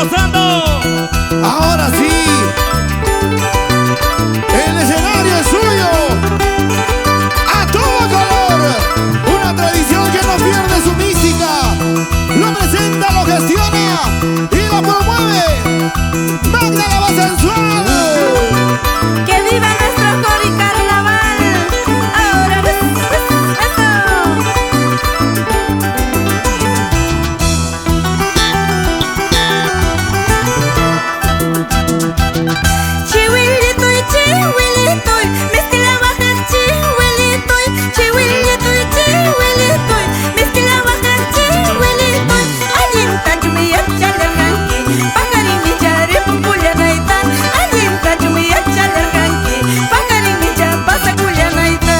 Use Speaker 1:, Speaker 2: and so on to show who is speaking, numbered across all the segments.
Speaker 1: gozando.
Speaker 2: Ahora sí, el escenario es suyo. A todo color, una tradición que no pierde su mística. Lo presenta, lo gestiona y lo promueve Magda la Voz Sensual.
Speaker 3: ¡Que viva nuestro coro y carnaval! Ahora Chihuilito y chihuilito, mezcla baja chihuilito y chihuilito y chihuilito, mezcla baja chihuilito. Allinta chumilla chalerganki, pakarin mi chare pupulyanaita. Allinta chumilla chalerganki, pakarin mi cha pasa kulyanaita.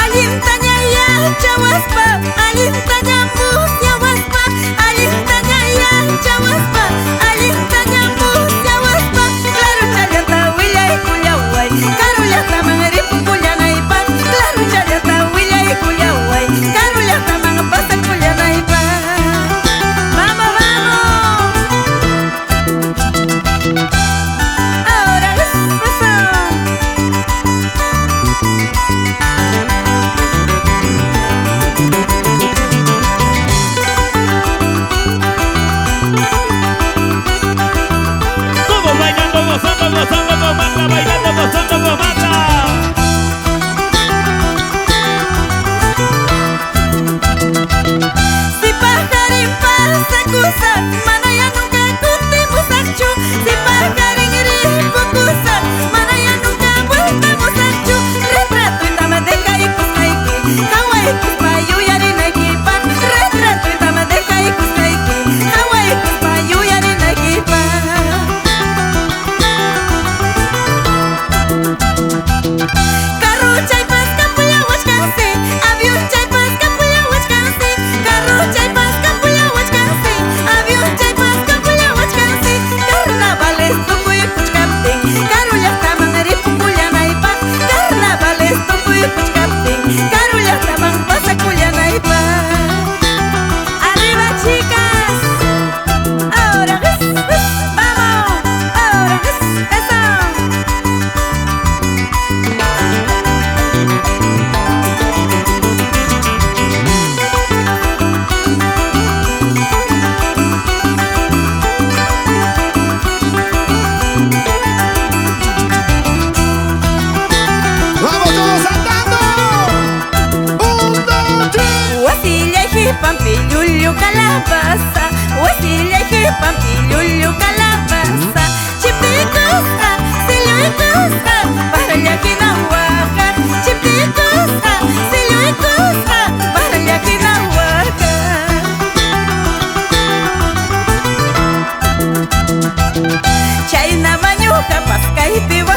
Speaker 3: Allinta ñaya chawaspa, allinta ñamus yawaspa, allinta ñaya chawaspa, allinta ñamus yawaspa. Claro challata willay kulyaway, karullata mangari pupulyanaita. Claro challata willay kulyaway, karullata mang pasa kulyanaita. Vamos, vamos. Ahora pasa.
Speaker 1: Todos bailando, gozando, gozando con Magda, bailando, gozando con Magda.
Speaker 3: Si pajarin pasa kusa, mana ya nunca contemos ancho. Si pajarin ripo mana ya nunca volvemos ancho. Retrato y dama de kaikus naiki, Hawaii kus mayu yari naiki pa. Retrato y dama de kaikus naiki, Hawaii kus mayu yari naiki pa. Carro chaypas kapuya wachkansi, avión chaypas kapuya wachkansi. Carro chaypas kapuya wachkansi, avión chaypas kapuya wachkansi. Carnavales tukuy puchkaptin, karullasta mangari pukulyanaypa. Carnavales tukuy puchkaptin, karullasta mang pasa kulyanaypa. Arriba chicas, ahora vamos, ahora eso.
Speaker 2: Vamos todos andando. 1, 2, 3.
Speaker 3: Wasilleji pampilullu calabaza, wasilleji pampilullu calabaza. Chipikosa, silluikosa, para llakina huaca. Chipikosa, silluikosa, para llakina huaca. Chayna mañuca, pasca y piba